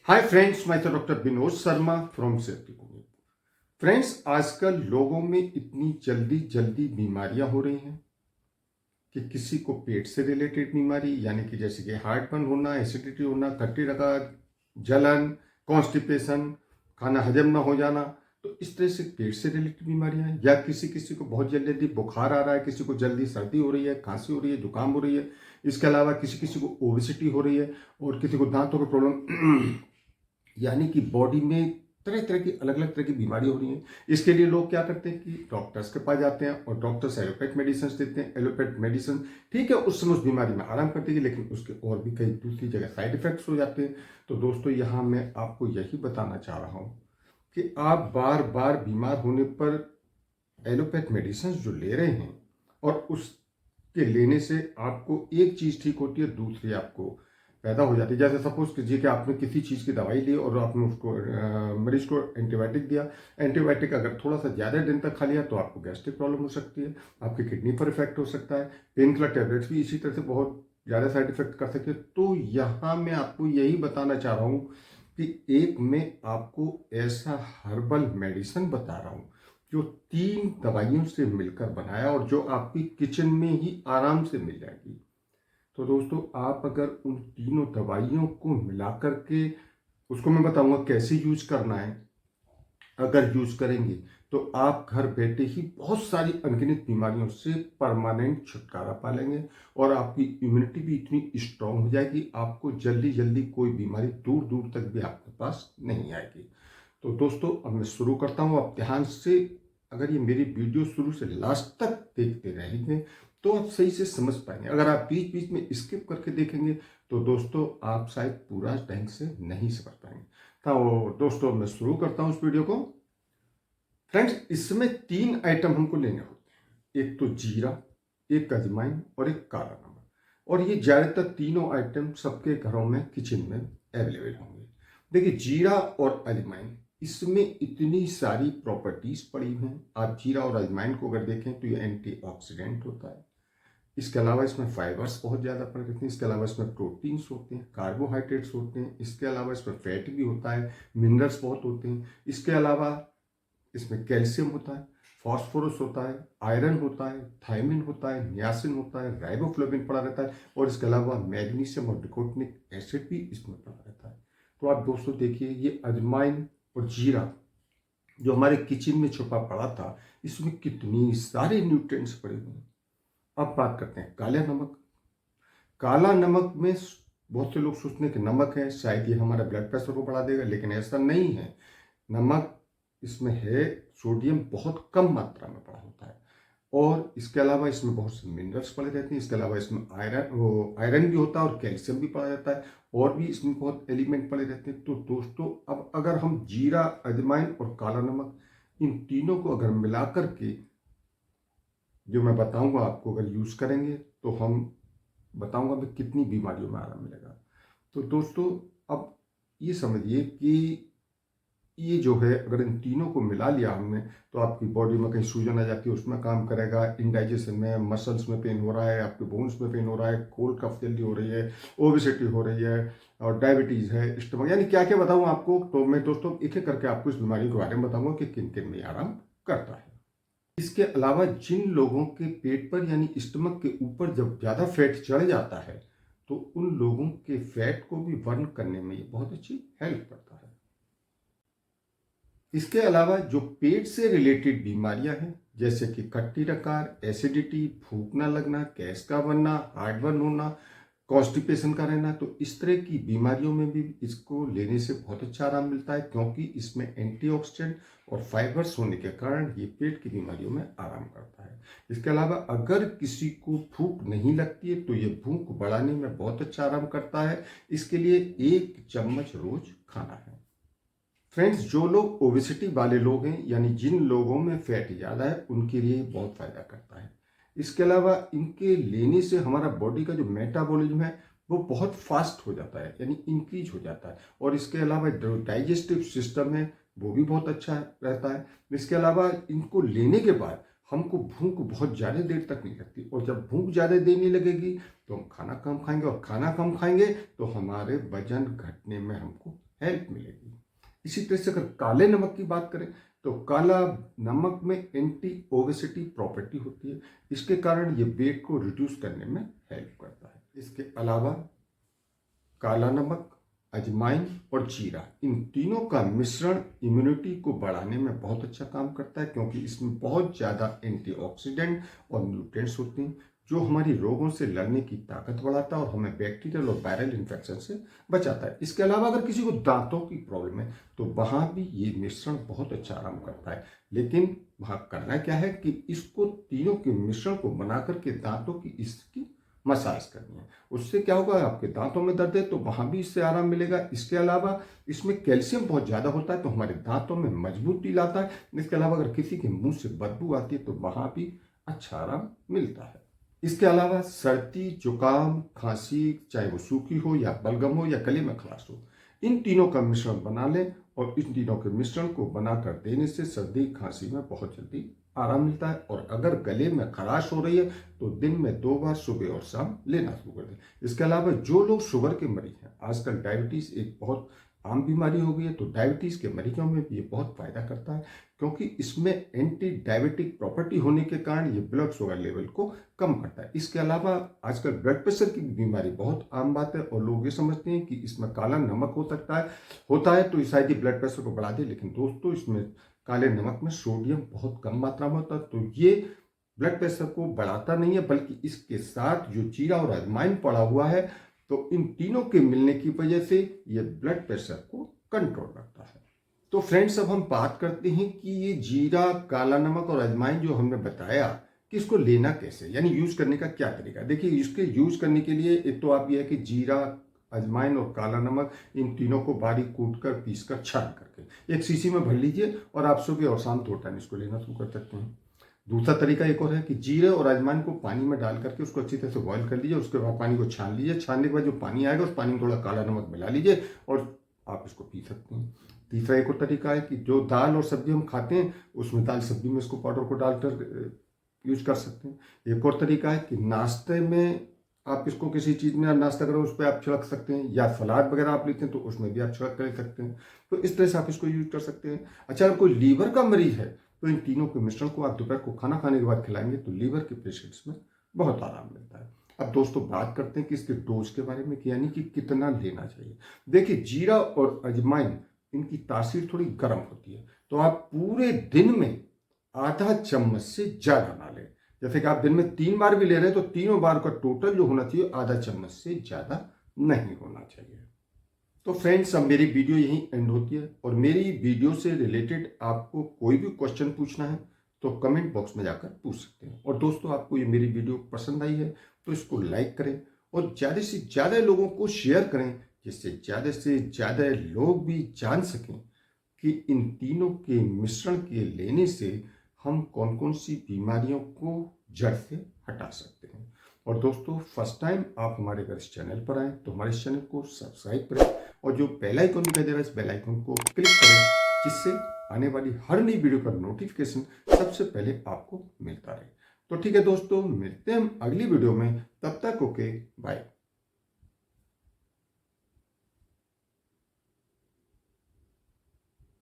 हाय friends, मैं तो doctor Vinod Sharma from safety कुनित। फ्रेंड्स, आजकल लोगों में इतनी जल्दी जल्दी बीमारियां हो रही हैं कि किसी को पेट से रिलेटेड बीमारी यानी कि जैसे कि हार्ट बर्न होना, एसिडिटी होना, खट्टी लगा, जलन, कॉन्स्टिपेशन, खाना हजम ना हो जाना। तो इस तरह से पेट से रिलेटेड बीमारियां हैं, या किसी किसी को बहुत जल्दी जल्दी बुखार आ रहा है, किसी को जल्दी सर्दी हो रही है, खांसी हो रही है, जुकाम हो रही है। इसके अलावा किसी किसी को ओबेसिटी हो रही है, और किसी को दांतों की प्रॉब्लम यानी कि बॉडी में तरह तरह की अलग अलग तरह की बीमारी हो रही है। इसके लिए लोग क्या करते हैं कि डॉक्टर्स के पास जाते हैं, और डॉक्टर्स एलोपैथ मेडिसिन देते हैं। एलोपैथ मेडिसिन ठीक है, उस समय उस बीमारी में आराम करती है, लेकिन उसके और भी कई दूसरी जगह साइड इफेक्ट्स हो जाते हैं। तो दोस्तों, यहाँ मैं आपको यही बताना चाह रहा हूँ कि आप बार बार बीमार होने पर एलोपैथ मेडिसिन जो ले रहे हैं, और उसके लेने से आपको एक चीज़ ठीक होती है, दूसरी आपको पैदा हो जाती है। जैसे सपोज कीजिए कि आपने किसी चीज़ की दवाई ली और आपने उसको मरीज को एंटीबायोटिक दिया। एंटीबायोटिक अगर थोड़ा सा ज़्यादा दिन तक खा लिया तो आपको गैस्ट्रिक प्रॉब्लम हो सकती है, आपकी किडनी पर इफेक्ट हो सकता है। पेन किलर टैबलेट्स भी इसी तरह से बहुत ज़्यादा साइड इफेक्ट कर सकते हैं। तो यहाँ मैं आपको यही बताना चाह रहा हूँ कि एक मैं आपको ऐसा हर्बल मेडिसिन बता रहा हूँ जो 3 दवाइयों से मिलकर बनाया, और जो आपकी किचन में ही आराम से मिल जाएगी। तो दोस्तों, आप अगर उन तीनों दवाइयों को मिलाकर के, उसको मैं बताऊंगा कैसे यूज करना है, अगर यूज करेंगे तो आप घर बैठे ही बहुत सारी अनगिनत बीमारियों से परमानेंट छुटकारा पा लेंगे, और आपकी इम्यूनिटी भी इतनी स्ट्रांग हो जाएगी, आपको जल्दी जल्दी कोई बीमारी दूर दूर तक भी आपके पास नहीं आएगी। तो दोस्तों, अब मैं शुरू करता हूँ। आप ध्यान से अगर ये मेरी वीडियो शुरू से लास्ट तक देखते रहेंगे तो आप सही से समझ पाएंगे। अगर आप बीच बीच में स्किप करके देखेंगे तो दोस्तों आप शायद पूरा ढंग से नहीं समझ पाएंगे। तो दोस्तों, मैं शुरू करता हूँ इस वीडियो को। फ्रेंड्स, इसमें 3 आइटम हमको लेने होते हैं। एक तो जीरा, एक अजवाइन और एक काला नमक। और ये ज़्यादातर तीनों आइटम सबके घरों में किचन में अवेलेबल होंगे। देखिए, जीरा और अजवाइन, इसमें इतनी सारी प्रॉपर्टीज पड़ी हैं। आप जीरा और अजवाइन को अगर देखें तो ये एंटीऑक्सीडेंट होता है। इसके अलावा इसमें फाइबर्स बहुत ज़्यादा पड़े रहते हैं। इसके अलावा इसमें प्रोटीन्स होते हैं, कार्बोहाइड्रेट्स होते हैं। इसके अलावा इसमें फैट भी होता है, मिनरल्स बहुत होते हैं। इसके अलावा इसमें कैल्शियम होता है, फॉस्फोरस होता है, आयरन होता है, थायमिन होता है, नियासिन होता है, राइबोफ्लोविन पड़ा रहता है, और इसके अलावा मैग्नीशियम और निकोटिनिक एसिड भी इसमें पड़ा रहता है। तो आप दोस्तों देखिए, ये अजवाइन और जीरा जो हमारे किचन में छुपा पड़ा था, इसमें कितनी सारे न्यूट्रिएंट्स पड़े हुए हैं। अब बात करते हैं काले नमक। काला नमक में बहुत से लोग सोचते हैं कि नमक है, शायद ये हमारा ब्लड प्रेशर को बढ़ा देगा, लेकिन ऐसा नहीं है। नमक इसमें है, सोडियम बहुत कम मात्रा में पड़ा होता है, और इसके अलावा इसमें बहुत से मिनरल्स पड़े रहते हैं। इसके अलावा इसमें आयरन भी होता है, और कैल्शियम भी पड़ा रहता है, और भी इसमें बहुत एलिमेंट पड़े रहते हैं। तो दोस्तों, अब अगर हम जीरा, अजवाइन और काला नमक, इन तीनों को अगर मिलाकर के जो मैं बताऊंगा आपको अगर यूज करेंगे तो हम बताऊंगा भी कितनी बीमारियों में आराम मिलेगा। तो दोस्तों, अब ये समझिए कि ये जो है, अगर इन तीनों को मिला लिया हमने, तो आपकी बॉडी में कहीं सूजन आ जाती है उसमें काम करेगा, इंडाइजेशन में, मसल्स में पेन हो रहा है, आपके बोन्स में पेन हो रहा है, कोल्ड कफ जल्दी हो रही है, ओबेसिटी हो रही है, और डायबिटीज़ है, स्टमक, यानी क्या क्या बताऊँ आपको। तो मैं दोस्तों एक एक करके आपको इस बीमारी के बारे में बताऊंगा कि किन किन में आराम करता है। इसके अलावा जिन लोगों के पेट पर यानी स्टमक के ऊपर जब ज़्यादा फैट चढ़ जाता है, तो उन लोगों के फैट को भी बर्न करने में ये बहुत अच्छी हेल्प करता है। इसके अलावा जो पेट से रिलेटेड बीमारियां हैं, जैसे कि खट्टी डकार, एसिडिटी, भूख ना लगना, गैस का बनना, हार्ट बर्न होना, कॉन्स्टिपेशन का रहना, तो इस तरह की बीमारियों में भी इसको लेने से बहुत अच्छा आराम मिलता है, क्योंकि इसमें एंटीऑक्सीडेंट और फाइबर्स होने के कारण ये पेट की बीमारियों में आराम करता है। इसके अलावा अगर किसी को भूख नहीं लगती है तो ये भूख बढ़ाने में बहुत अच्छा आराम करता है। इसके लिए 1 चम्मच रोज खाना है। फ्रेंड्स, जो लोग ओबेसिटी वाले लोग हैं, यानी जिन लोगों में फैट ज़्यादा है, उनके लिए बहुत फ़ायदा करता है। इसके अलावा इनके लेने से हमारा बॉडी का जो मेटाबॉलिज्म है वो बहुत फास्ट हो जाता है, यानी इंक्रीज हो जाता है, और इसके अलावा जो डाइजेस्टिव सिस्टम है वो भी बहुत अच्छा रहता है। इसके अलावा इनको लेने के बाद हमको भूख बहुत ज़्यादा देर तक नहीं लगती, और जब भूख ज़्यादा देर नहीं लगेगी तो हम खाना कम खाएंगे, और खाना कम खाएंगे तो हमारे वजन घटने में हमको हेल्प मिलेगी। इसी तरह से अगर काले नमक की बात करें तो काला नमक में एंटी ओबेसिटी प्रॉपर्टी होती है, इसके कारण ये वेट को रिड्यूस करने में हेल्प करता है। इसके अलावा काला नमक, अजवाइन और जीरा, इन तीनों का मिश्रण इम्यूनिटी को बढ़ाने में बहुत अच्छा काम करता है, क्योंकि इसमें बहुत ज़्यादा एंटीऑक्सीडेंट और न्यूट्रिएंट्स होते हैं जो हमारी रोगों से लड़ने की ताकत बढ़ाता है और हमें बैक्टीरियल और वायरल इन्फेक्शन से बचाता है। इसके अलावा अगर किसी को दांतों की प्रॉब्लम है तो वहाँ भी ये मिश्रण बहुत अच्छा आराम करता है, लेकिन वहाँ करना क्या है कि इसको तीनों के मिश्रण को बना करके दांतों की इसकी मसाज करनी है। उससे क्या होगा, आपके दांतों में दर्द है तो वहाँ भी इससे आराम मिलेगा। इसके अलावा इसमें कैल्शियम बहुत ज़्यादा होता है तो हमारे दांतों में मजबूती लाता है। इसके अलावा अगर किसी के मुंह से बदबू आती है तो वहाँ भी अच्छा आराम मिलता है। इसके अलावा सर्दी, जुकाम, खांसी, चाहे वो सूखी हो या बलगम हो या गले में खराश हो, इन तीनों का मिश्रण बना लें और इन तीनों के मिश्रण को बनाकर देने से सर्दी खांसी में बहुत जल्दी आराम मिलता है। और अगर गले में खराश हो रही है तो दिन में 2 बार सुबह और शाम लेना शुरू कर दें। इसके अलावा जो लोग शुगर के मरीज हैं, आजकल डायबिटीज़ एक बहुत आम बीमारी हो गई है, तो डायबिटीज़ के मरीजों में भी ये बहुत फायदा करता है, क्योंकि इसमें एंटी डायबिटिक प्रॉपर्टी होने के कारण ये ब्लड शुगर लेवल को कम करता है। इसके अलावा आजकल ब्लड प्रेशर की बीमारी बहुत आम बात है और लोग ये समझते हैं कि इसमें काला नमक होता है तो शायद ये ब्लड प्रेशर को बढ़ा दे, लेकिन दोस्तों इसमें काले नमक में सोडियम बहुत कम मात्रा में होता है, तो ये ब्लड प्रेशर को बढ़ाता नहीं है, बल्कि इसके साथ जो जीरा और अजवाइन पड़ा हुआ है तो इन तीनों के मिलने की वजह से ये ब्लड प्रेशर को कंट्रोल रखता है। तो फ्रेंड्स, अब हम बात करते हैं कि ये जीरा, काला नमक और अजवाइन जो हमने बताया कि इसको लेना कैसे, यानी यूज करने का क्या तरीका। देखिए, इसके यूज करने के लिए एक तो आप ये है कि जीरा, अजवाइन और काला नमक, इन तीनों को बारीक कूट कर, पीस कर, छान करके एक शीशी में भर लीजिए और आप सुबह और शाम 2 टाइम इसको लेना शुरू कर सकते हैं। दूसरा तरीका एक और है कि जीरे और अजवाइन को पानी में डाल करके उसको अच्छी तरह से बॉईल कर लीजिए। उसके बाद पानी को छान लीजिए। छानने के बाद जो पानी आएगा उस पानी में थोड़ा काला नमक मिला लीजिए और आप इसको पी सकते हैं। तीसरा एक और तरीका है कि जो दाल और सब्जी हम खाते हैं उसमें दाल सब्जी में इसको पाउडर को डालकर यूज कर सकते हैं। एक और तरीका है कि नाश्ते में आप इसको किसी चीज़ में नाश्ता करो उस पर आप छिड़क सकते हैं, या सलाद वगैरह आप लेते हैं तो उसमें भी आप छिड़क कर सकते हैं। तो इस तरह से आप इसको यूज कर सकते हैं। अच्छा, अगर कोई लीवर का मरीज है तो इन तीनों के मिश्रण को आप दोपहर को खाना खाने के बाद खिलाएंगे तो लीवर के पेशेंट्स में बहुत आराम मिलता है। अब दोस्तों बात करते हैं कि इसके डोज के बारे में, कि यानी कि कितना लेना चाहिए। देखिए, जीरा और अजवाइन, इनकी तासीर थोड़ी गर्म होती है, तो आप पूरे दिन में आधा चम्मच से ज़्यादा ना लें। जैसे कि आप दिन में 3 बार भी ले रहे हैं तो तीनों बार का टोटल जो होना चाहिए आधा चम्मच से ज़्यादा नहीं होना चाहिए। तो फ्रेंड्स, अब मेरी वीडियो यहीं एंड होती है और मेरी वीडियो से रिलेटेड आपको कोई भी क्वेश्चन पूछना है तो कमेंट बॉक्स में जाकर पूछ सकते हैं। और दोस्तों, आपको ये मेरी वीडियो पसंद आई है तो इसको लाइक करें और ज़्यादा से ज़्यादा लोगों को शेयर करें, जिससे ज़्यादा से ज़्यादा लोग भी जान सकें कि इन तीनों के मिश्रण के लेने से हम कौन कौन सी बीमारियों को जड़ से हटा सकते हैं। और दोस्तों, फर्स्ट टाइम आप हमारे अगर इस चैनल पर आए तो हमारे इस चैनल को सब्सक्राइब करें और जो बेल आइकन दिखाई दे रहा है इस बेल आइकन को क्लिक करें, जिससे आने वाली हर नई वीडियो का नोटिफिकेशन सबसे पहले आपको मिलता रहे। तो ठीक है दोस्तों, मिलते हैं हम अगली वीडियो में। तब तक ओके, बाय।